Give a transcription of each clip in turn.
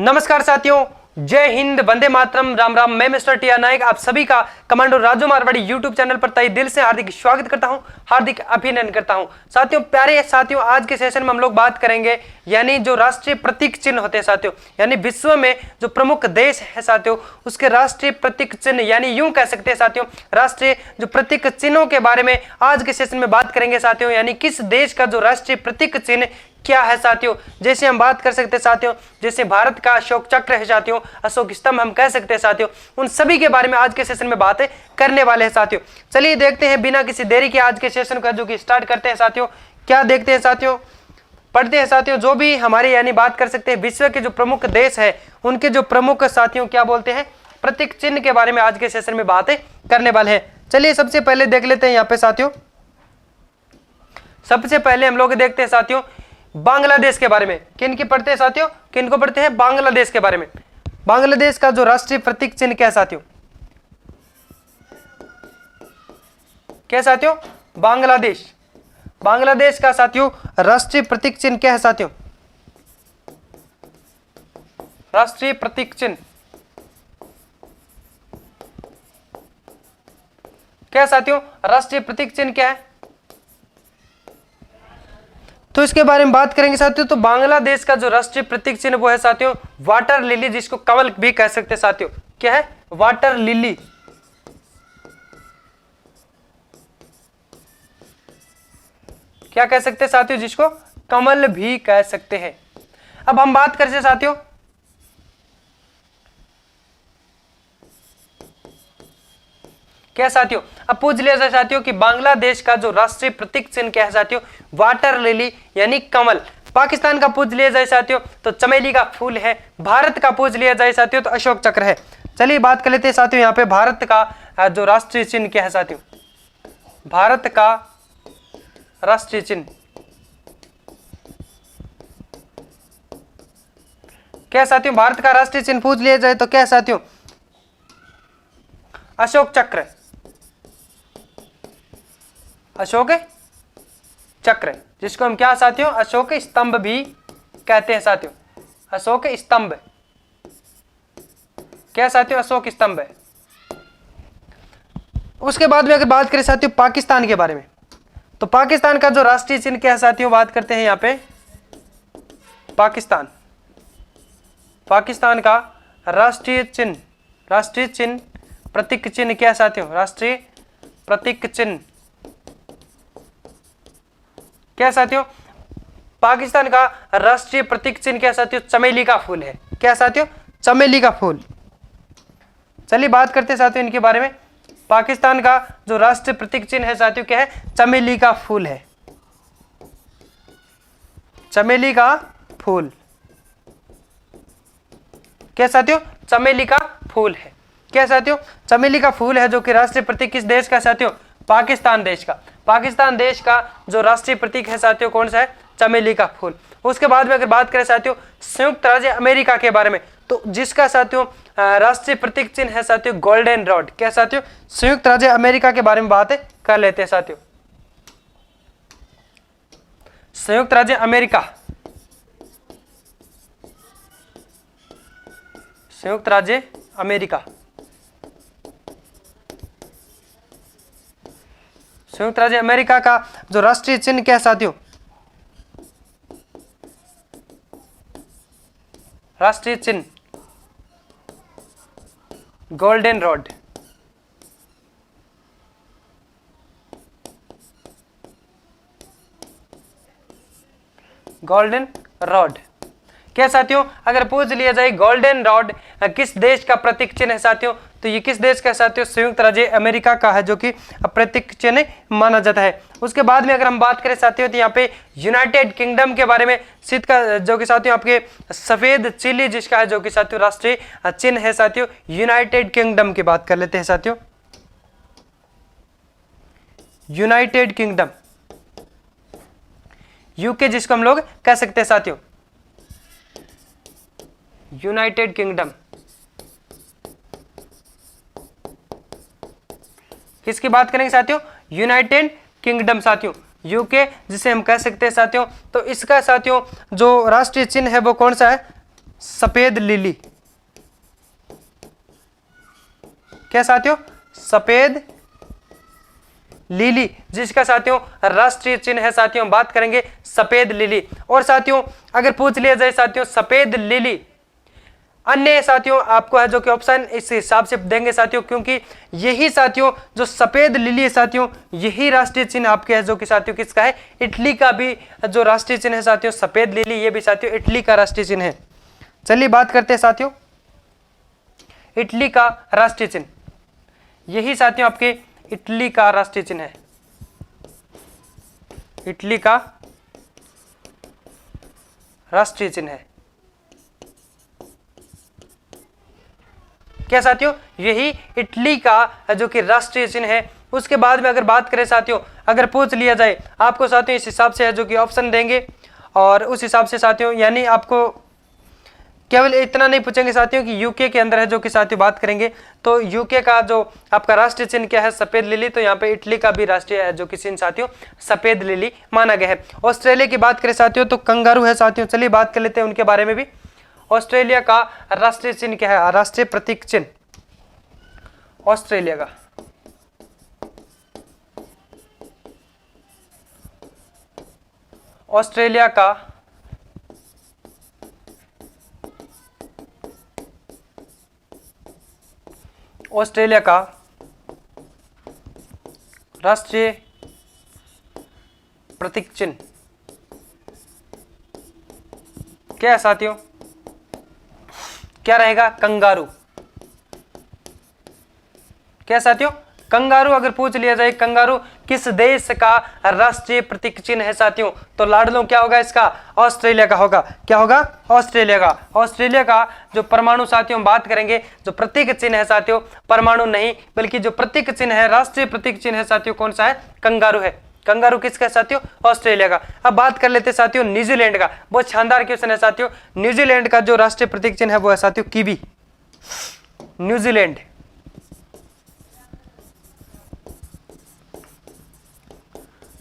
नमस्कार साथियों, जय हिंद, वंदे मातरम, राम राम। मैं मिस्टर टी आर नायक आप सभी का commando Raju Marwari YouTube channel पर तहे दिल से हार्दिक स्वागत करता हूं, हार्दिक अभिनंदन करता हूं। साथियों, प्यारे साथियों, आज के सेशन में हम लोग बात करेंगे यानी जो राष्ट्रीय प्रतीक चिन्ह होते हैं साथियों, यानी विश्व में जो प्रमुख देश है साथियों उसके राष्ट्रीय प्रतीक चिन्ह, यानी यूं कह सकते हैं साथियों राष्ट्रीय जो प्रतीक चिन्हों के बारे में आज के सेशन में बात करेंगे साथियों। यानी किस देश का जो राष्ट्रीय प्रतीक चिन्ह क्या है साथियों। जैसे हम बात कर सकते हैं साथियों, जैसे भारत का अशोक चक्र है साथियों, अशोक स्तंभ हम कह सकते हैं साथियों। उन सभी के बारे में आज के सेशन में बातें करने वाले हैं साथियों। चलिए देखते हैं बिना किसी देरी के आज के सेशन का जो कि स्टार्ट करते हैं साथियों। क्या देखते हैं साथियों, पढ़ते हैं साथियों। जो भी हमारे यानी बात कर सकते हैं विश्व के जो प्रमुख देश है उनके जो प्रमुख साथियों क्या बोलते हैं प्रतीक चिन्ह के बारे में आज के सेशन में बातें करने वाले हैं। चलिए सबसे पहले देख लेते हैं यहाँ पे साथियों। सबसे पहले हम लोग देखते हैं साथियों बांग्लादेश के बारे में। किन की पढ़ते हैं साथियों, किन को पढ़ते हैं, बांग्लादेश के बारे में। बांग्लादेश का जो राष्ट्रीय प्रतीक चिन्ह क्या है साथियों, क्या साथियों, बांग्लादेश। बांग्लादेश का साथियों राष्ट्रीय प्रतीक चिन्ह क्या है साथियों, राष्ट्रीय प्रतीक चिन्ह क्या साथियों, राष्ट्रीय प्रतीक चिन्ह क्या है, तो इसके बारे में बात करेंगे साथियों। तो बांग्लादेश का जो राष्ट्रीय प्रतीक चिन्ह वो है साथियों वाटर लिली, जिसको कमल भी कह सकते हैं साथियों। क्या है, वाटर लिली। क्या कह सकते हैं साथियों, जिसको कमल भी कह सकते हैं। अब हम बात करते हैं साथियों क्या साथियों, अब पूछ लिया जाए साथियों कि बांग्लादेश का जो राष्ट्रीय प्रतीक चिन्ह क्या है साथियों, वाटर लिली यानी कमल। पाकिस्तान का पूछ लिया जाए साथियों तो चमेली का फूल है। भारत का पूछ लिया जाए साथियों तो अशोक चक्र है। चलिए बात कर लेते हैं साथियों यहाँ पे भारत का जो राष्ट्रीय चिन्ह क्या है साथियों, भारत का राष्ट्रीय चिन्ह क्या साथियों, भारत का राष्ट्रीय चिन्ह पूछ लिया जाए तो क्या साथियों, अशोक चक्र, अशोक चक्र, जिसको हम क्या साथियों अशोक स्तंभ भी कहते हैं साथियों, अशोक स्तंभ। क्या साथियों, अशोक स्तंभ है। उसके बाद में अगर बात करें साथियों पाकिस्तान के बारे में, तो पाकिस्तान का जो राष्ट्रीय चिन्ह क्या है साथियों, बात करते हैं यहां पे पाकिस्तान। पाकिस्तान का राष्ट्रीय चिन्ह, राष्ट्रीय चिन्ह प्रतीक चिन्ह क्या साथियों, राष्ट्रीय प्रतीक चिन्ह क्या साथियों, पाकिस्तान का राष्ट्रीय प्रतीक चिन्ह क्या साथियों, चमेली का फूल है। क्या साथियों, चमेली का फूल। चलिए बात करते हैं साथियों इनके बारे में। पाकिस्तान का जो राष्ट्रीय प्रतीक चिन्ह है साथियों क्या है, चमेली का फूल है, चमेली का फूल। क्या साथियों, चमेली का फूल है। क्या साथियों, चमेली का फूल है जो कि राष्ट्रीय प्रतीक किस देश का साथियों, पाकिस्तान देश का। पाकिस्तान देश का जो राष्ट्रीय प्रतीक है साथियों कौन सा है, चमेली का फूल। उसके बाद में अगर बात करें साथियों संयुक्त राज्य अमेरिका के बारे में, तो जिसका साथियों राष्ट्रीय प्रतीक चिन्ह है साथियों गोल्डन रॉड। क्या साथियों, संयुक्त राज्य अमेरिका के बारे में बातें कर लेते हैं साथियों। संयुक्त राज्य अमेरिका, संयुक्त राज्य अमेरिका, संयुक्त राज्य अमेरिका का जो राष्ट्रीय चिन्ह क्या है साथियों, राष्ट्रीय चिन्ह गोल्डन रॉड। Golden rod. क्या साथियों, अगर पूछ लिया जाए गोल्डन रॉड किस देश का प्रतीक चिन्ह है साथियों, तो ये किस देश का साथियों, संयुक्त राज्य अमेरिका का है जो कि प्रतीक चिन्ह माना जाता है। उसके बाद में अगर हम बात करें साथियों तो यहाँ पे यूनाइटेड किंगडम के बारे में, शीत का जो कि साथियों आपके सफेद चिली जिसका है जो कि साथियों राष्ट्रीय चिन्ह है साथियों, यूनाइटेड किंगडम की बात कर लेते हैं साथियों। यूनाइटेड किंगडम, यूके जिसको हम लोग कह सकते हैं साथियों, यूनाइटेड किंगडम। किसकी बात करेंगे साथियों, यूनाइटेड किंगडम साथियों, यूके जिसे हम कह सकते हैं साथियों। तो इसका साथियों जो राष्ट्रीय चिन्ह है वो कौन सा है, सफेद लिली। क्या साथियों? सफेद लिली, जिसका साथियों राष्ट्रीय चिन्ह है साथियों, बात करेंगे सफेद लिली। और साथियों अगर पूछ लिया जाए साथियों सफेद लिली, अन्य साथियों आपको है जो कि ऑप्शन इस हिसाब से देंगे साथियों, क्योंकि यही साथियों जो सफेद लिली है साथियों, यही राष्ट्रीय चिन्ह आपके है जो कि साथियों किसका है? इटली का भी जो राष्ट्रीय चिन्ह है साथियों सफेद लिली, ये भी साथियों इटली का राष्ट्रीय चिन्ह है। चलिए बात करते हैं साथियों इटली का राष्ट्रीय चिन्ह, यही साथियों आपके इटली का राष्ट्रीय चिन्ह है। इटली का राष्ट्रीय चिन्ह है क्या साथियों? यही इटली का जो कि राष्ट्रीय चिन्ह है। उसके बाद में अगर बात करें साथियों, अगर पूछ लिया जाए आपको साथियों इस हिसाब से है जो कि ऑप्शन देंगे, और उस हिसाब से साथियों यानी आपको केवल इतना नहीं पूछेंगे साथियों कि यूके के अंदर है जो कि साथियों बात करेंगे, तो यूके का जो आपका राष्ट्रीय चिन्ह क्या है? सफेद लिली। तो यहाँ पे इटली का भी राष्ट्रीय है जो कि चिन्ह साथियों सफेद लिली माना गया है। ऑस्ट्रेलिया की बात करें साथियों तो कंगारू है साथियों। चलिए बात कर लेते हैं उनके बारे में भी। ऑस्ट्रेलिया का राष्ट्रीय चिन्ह क्या है? राष्ट्रीय प्रतीक चिन्ह ऑस्ट्रेलिया का ऑस्ट्रेलिया का ऑस्ट्रेलिया का राष्ट्रीय प्रतीक चिन्ह क्या है साथियों? क्या रहेगा? कंगारू। क्या साथियों? कंगारू। अगर पूछ लिया जाए कंगारू किस देश का राष्ट्रीय प्रतीक चिन्ह है साथियों, तो लाडलों क्या होगा इसका? ऑस्ट्रेलिया का होगा। क्या होगा? ऑस्ट्रेलिया का। ऑस्ट्रेलिया का जो परमाणु साथियों बात करेंगे, जो प्रतीक चिन्ह है साथियों, परमाणु नहीं बल्कि जो प्रतीक चिन्ह है, राष्ट्रीय प्रतीक चिन्ह है साथियों, कौन सा है? कंगारू है। कंगारू किसका है साथियों? ऑस्ट्रेलिया का। अब बात कर लेते हैं साथियों न्यूजीलैंड का। बहुत शानदार क्वेश्चन है साथियों। न्यूजीलैंड का जो राष्ट्रीय प्रतीक चिन्ह है वो है साथियों कीवी। न्यूजीलैंड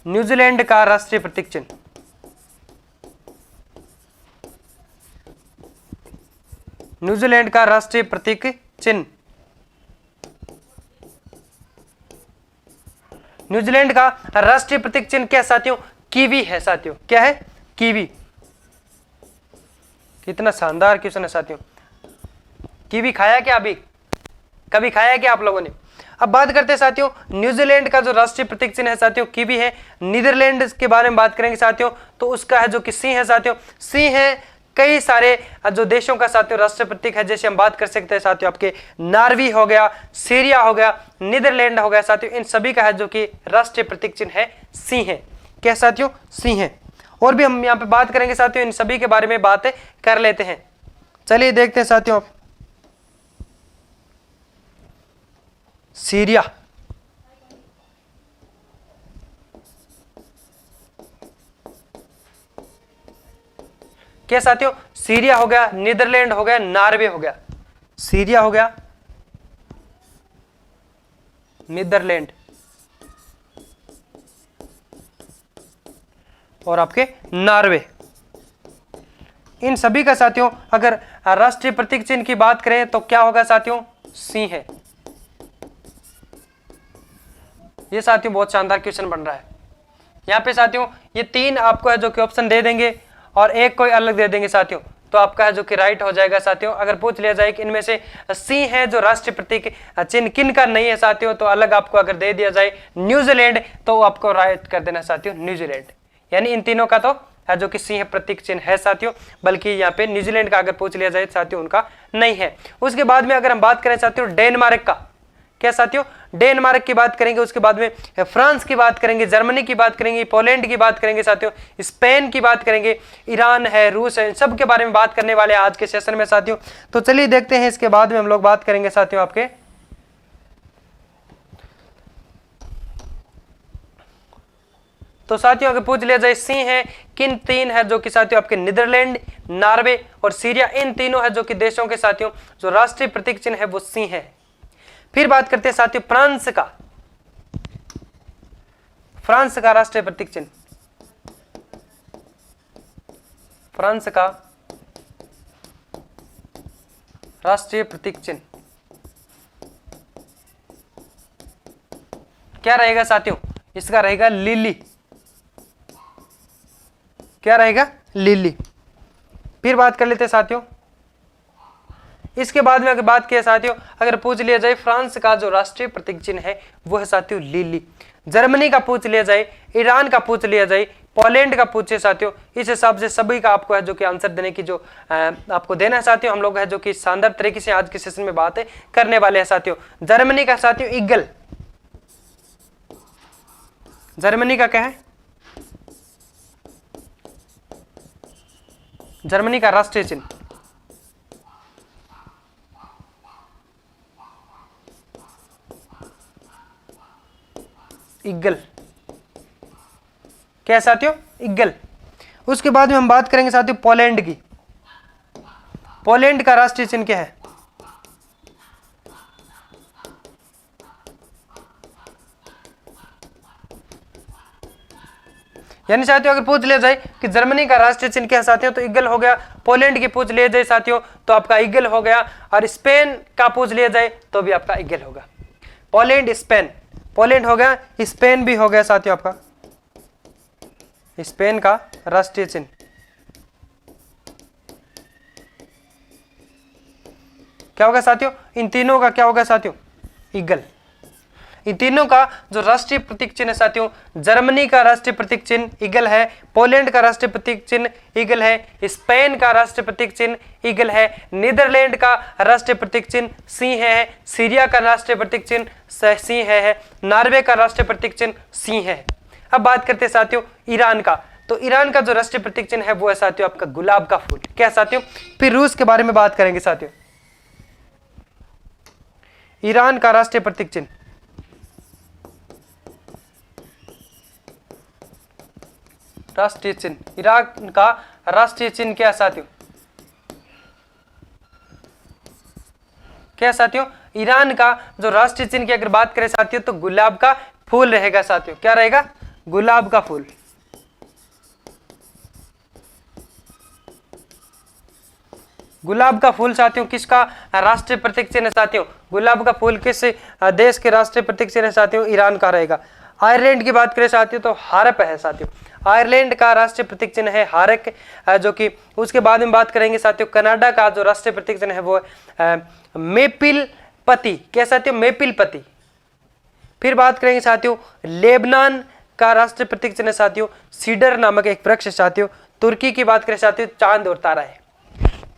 न्यूजीलैंड का राष्ट्रीय प्रतीक चिन्ह न्यूजीलैंड का राष्ट्रीय प्रतीक चिन्ह न्यूजीलैंड का राष्ट्रीय प्रतीक चिन्ह क्या साथियों? कीवी है साथियों। क्या है? कीवी। कितना शानदार क्वेश्चन है साथियों। कीवी खाया क्या? अभी कभी खाया क्या आप लोगों ने? अब बात करते हैं साथियों न्यूजीलैंड का जो राष्ट्रीय प्रतीक चिन्ह है साथियों कीवी है। नीदरलैंड के बारे में बात करेंगे साथियों तो उसका है जो कि सिंह है साथियों। सिंह है कई सारे जो देशों का साथियों राष्ट्रीय प्रतीक है, जैसे हम बात कर सकते हैं साथियों आपके नार्वे हो गया, सीरिया हो गया, नीदरलैंड हो गया साथियों, इन सभी का है जो कि राष्ट्रीय प्रतीक चिन्ह है सिंह है। क्या साथियों? सिंह है। और भी हम यहाँ पे बात करेंगे साथियों, इन सभी के बारे में बात कर लेते हैं। चलिए देखते हैं साथियों सीरिया। क्या साथियों? सीरिया हो गया, नीदरलैंड हो गया, नॉर्वे हो गया। सीरिया हो गया, नीदरलैंड और आपके नॉर्वे, इन सभी का साथियों अगर राष्ट्रीय प्रतीक चिन्ह की बात करें तो क्या होगा साथियों? सिंह है। ये साथियों बहुत शानदार क्वेश्चन बन रहा है। यहाँ पे साथियों ये तीन आपको है जो कि ऑप्शन दे देंगे और एक कोई अलग दे देंगे साथियों, तो आपका है जो कि राइट हो जाएगा साथियों। अगर पूछ लिया जाए कि इनमें से सिंह है जो राष्ट्रीय प्रतीक चिन्ह किन का नहीं है साथियों, तो अलग आपको अगर दे दिया जाए न्यूजीलैंड, तो आपको राइट कर देना साथियों न्यूजीलैंड। यानी इन तीनों का तो है जो कि सिंह प्रतीक चिन्ह है साथियों, बल्कि यहाँ पे न्यूजीलैंड का अगर पूछ लिया जाए साथियों उनका नहीं है। उसके बाद में अगर हम बात करें साथियों डेनमार्क का, क्या साथियों? डेनमार्क की बात करेंगे, उसके बाद में फ्रांस की बात करेंगे, जर्मनी की बात करेंगे, पोलैंड की बात करेंगे साथियों, स्पेन की बात करेंगे, ईरान है, रूस है, इन सब के बारे में बात करने वाले हैं आज के सेशन में साथियों। तो चलिए देखते हैं, इसके बाद में हम लोग बात करेंगे साथियों आपके तो साथियों अगर पूछ लिया जाए सिंह है किन तीन है जो कि साथियों आपके नीदरलैंड, नॉर्वे और सीरिया, इन तीनों है जो कि देशों के साथियों जो राष्ट्रीय प्रतीक चिन्ह है वो सिंह है। फिर बात करते हैं साथियों फ्रांस का। फ्रांस का राष्ट्रीय प्रतीक चिन्ह, फ्रांस का राष्ट्रीय प्रतीक चिन्ह क्या रहेगा साथियों? इसका रहेगा लिली। क्या रहेगा? लिली। फिर बात कर लेते हैं साथियों, इसके बाद में अगर बात किया साथियों, अगर पूछ लिया जाए फ्रांस का जो राष्ट्रीय प्रतीक चिन्ह है वो है साथियों लिली। जर्मनी का पूछ लिया जाए, ईरान का पूछ लिया जाए, पोलैंड का पूछे साथियों, इस हिसाब से सभी का आपको है जो कि आंसर देने की जो आपको देना है साथियों, हम लोग है जो कि शानदार तरीके से आज के सेशन में बातें करने वाले हैं साथियों। जर्मनी का साथियों ईगल, जर्मनी का क्या है? जर्मनी का राष्ट्रीय चिन्ह ईगल। क्या है साथियों? ईगल। उसके बाद में हम बात करेंगे साथियों पोलैंड की। पोलैंड का राष्ट्रीय चिन्ह क्या है? यानी साथियों अगर पूछ लिया जाए कि जर्मनी का राष्ट्रीय चिन्ह क्या है साथियों, तो ईगल हो गया। पोलैंड की पूछ लिया जाए साथियों तो आपका ईगल हो गया, और स्पेन का पूछ लिया जाए तो भी आपका ईगल होगा। पोलैंड, स्पेन, पोलैंड हो गया, स्पेन भी हो गया साथियों आपका, स्पेन का राष्ट्रीय चिन्ह क्या होगा साथियों? इन तीनों का क्या होगा साथियों? ईगल। इन तीनों का जो राष्ट्रीय प्रतीक चिन्ह है साथियों, जर्मनी का राष्ट्रीय प्रतीक चिन्ह ईगल है, पोलैंड का राष्ट्रीय प्रतीक चिन्ह ईगल है, स्पेन का राष्ट्रीय प्रतीक चिन्ह ईगल है, नीदरलैंड का राष्ट्रीय प्रतीक चिन्ह सिंह है, सीरिया का राष्ट्रीय प्रतीक चिन्ह सिंह है, नॉर्वे का राष्ट्रीय प्रतीक चिन्ह सिंह है। अब बात करते हैं साथियों ईरान का। तो ईरान का जो राष्ट्रीय प्रतीक चिन्ह है वो है साथियों आपका गुलाब का फूल। क्या है साथियों? फिर रूस के बारे में बात करेंगे साथियों। ईरान का राष्ट्रीय प्रतीक चिन्ह, राष्ट्रीय चिन्ह, ईरान का राष्ट्रीय चिन्ह क्या है साथियों? क्या है साथियों? ईरान का जो राष्ट्रीय चिन्ह की अगर बात करें साथियों तो गुलाब का फूल रहेगा साथियों। क्या रहेगा? गुलाब का फूल। गुलाब का फूल साथियों किसका राष्ट्रीय प्रतीक चिन्ह है साथियों? गुलाब का फूल किस देश के राष्ट्रीय प्रतीक चिन्ह है साथियों? ईरान का रहेगा। आयरलैंड की बात करें साथियों तो हारप है साथियों, आयरलैंड का राष्ट्रीय प्रतीक चिन्ह है हारक, जो कि उसके बाद में बात करेंगे साथियों कनाडा का जो राष्ट्रीय प्रतीक चिन्ह है वो मेपिल पति। क्या साथियों? मेपिल पति। फिर बात करेंगे साथियों लेबनान का राष्ट्रीय प्रतीक चिन्ह साथियों सीडर नामक एक वृक्ष है साथियों। तुर्की की बात करें साथियों चांद और तारा है।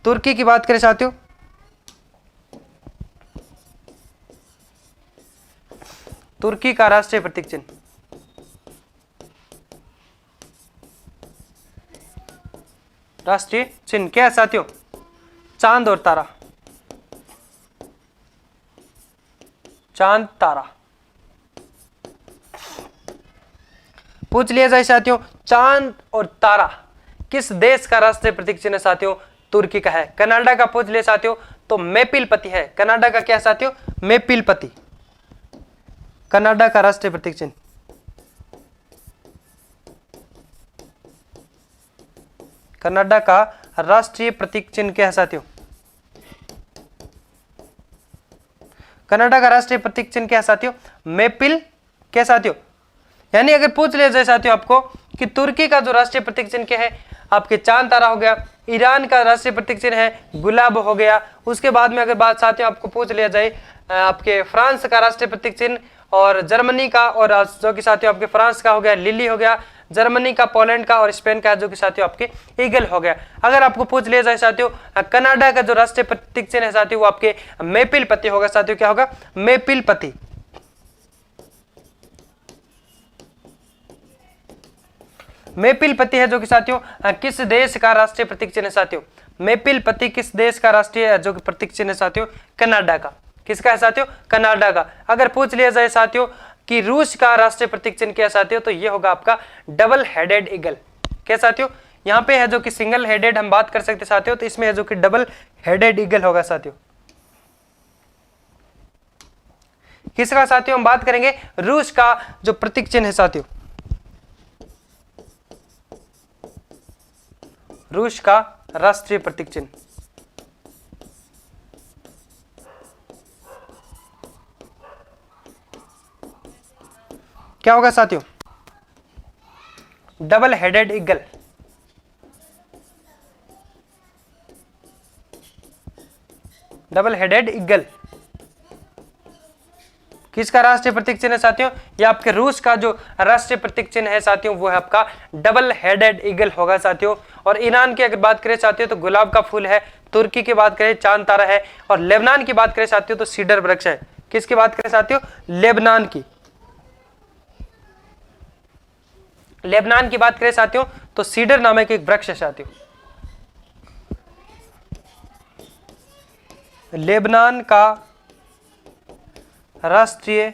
तुर्की की बात करें साथियों तुर्की का राष्ट्रीय प्रतीक चिन्ह राष्ट्रीय चिन्ह क्या है साथियों? चांद और तारा, चांद तारा। पूछ लिया जाए साथियों चांद और तारा किस देश का राष्ट्रीय प्रतीक चिन्ह साथियों? तुर्की का है। कनाडा का पूछ लिया साथियों तो मेपिल पति है। कनाडा का क्या साथियों? मेपिल पति, कनाडा का राष्ट्रीय प्रतीक चिन्ह। कनाडा का राष्ट्रीय प्रतीक चिन्ह क्या है साथियों? कनाडा का राष्ट्रीय प्रतीक चिन्ह क्या है साथियों? मेपिल क्या साथियों? यानी अगर पूछ लिया जाए साथियों आपको कि तुर्की का जो राष्ट्रीय प्रतीक चिन्ह क्या है, आपके चांद तारा हो गया, ईरान का राष्ट्रीय प्रतीक चिन्ह है गुलाब हो गया। उसके बाद में अगर बात साथियों आपको पूछ लिया जाए आपके फ्रांस का राष्ट्रीय प्रतीक चिन्ह और जर्मनी का, और जो कि साथियों आपके फ्रांस का हो गया लिली हो गया, जर्मनी का, पोलैंड का और स्पेन का जो कि साथियों आपके ईगल हो गया। अगर आपको पूछ लिया जाए साथियों कनाडा का जो राष्ट्रीय प्रतीक चिन्ह है साथियों वो आपके मेपिल पति होगा साथियों। क्या होगा? मेपिल पति। मेपिल पति है जो कि साथियों किस देश का राष्ट्रीय प्रतीक चिन्ह है साथियों? मेपिल पति किस देश का राष्ट्रीय जो कि प्रतीक चिन्ह है साथियों? कनाडा का। किसका है साथियों? कनाडा का। अगर पूछ लिया जाए साथियों कि रूस का राष्ट्रीय प्रतीक चिन्ह क्या है साथियों तो ये होगा आपका डबल हेडेड ईगल। क्या साथियों? यहाँ पे है जो कि सिंगल हेडेड हम बात कर सकते साथियों, तो इसमें है जो कि डबल हेडेड ईगल होगा साथियों। किसका साथियों? हम बात करेंगे रूस का जो प्रतीक चिन्ह है साथियों, रूस का राष्ट्रीय प्रतीक चिन्ह क्या होगा साथियों? Double headed eagle. Double headed eagle किसका राष्ट्रीय प्रतीक चिन्ह है साथियों? ये आपके रूस का जो राष्ट्रीय प्रतीक चिन्ह है साथियों वो है आपका डबल हेडेड ईगल होगा साथियों। और ईरान की अगर बात करें साथियों तो गुलाब का फूल है, तुर्की की बात करें चांद तारा है, और लेबनान की बात करें साथियों तो सीडर वृक्ष है। किसकी बात करें साथियों? लेबनान की। लेबनान की बात करें साथियों तो सीडर नामक एक वृक्ष है साथियों। लेबनान का राष्ट्रीय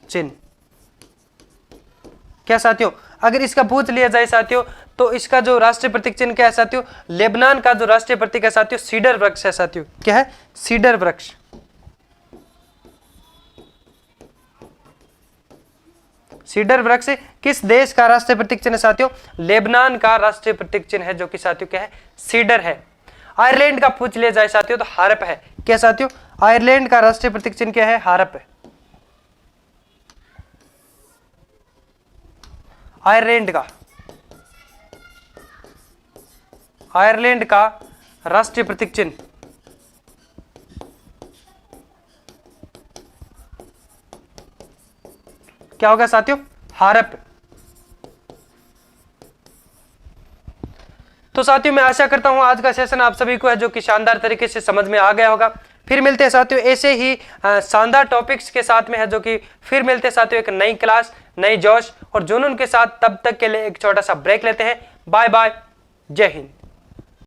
चिन्ह क्या साथियों? अगर इसका पूछ लिया जाए साथियों तो इसका जो राष्ट्रीय प्रतीक चिन्ह क्या है साथियों? लेबनान का जो राष्ट्रीय प्रतीक है साथियों सीडर वृक्ष है साथियों। क्या है? सीडर वृक्ष। सीडर वृक्ष किस देश का राष्ट्रीय प्रतीक चिन्ह साथियों? लेबनान का राष्ट्रीय प्रतीक चिन्ह है जो कि साथियों क्या है? सीडर है। आयरलैंड का पूछ लिया जाए साथियों तो हारप है। क्या साथियों? आयरलैंड का राष्ट्रीय प्रतीक चिन्ह क्या है? हारप है। आयरलैंड का राष्ट्रीय प्रतीक चिन्ह क्या होगा साथियों? हारप। तो साथियों मैं आशा करता हूं आज का सेशन आप सभी को है जो कि शानदार तरीके से समझ में आ गया होगा। फिर मिलते हैं साथियों ऐसे ही शानदार टॉपिक्स के साथ में है जो कि फिर मिलते हैं साथियों एक नई क्लास, नई जोश और जुनून के साथ। तब तक के लिए एक छोटा सा ब्रेक लेते हैं। बाय बाय, जय हिंद।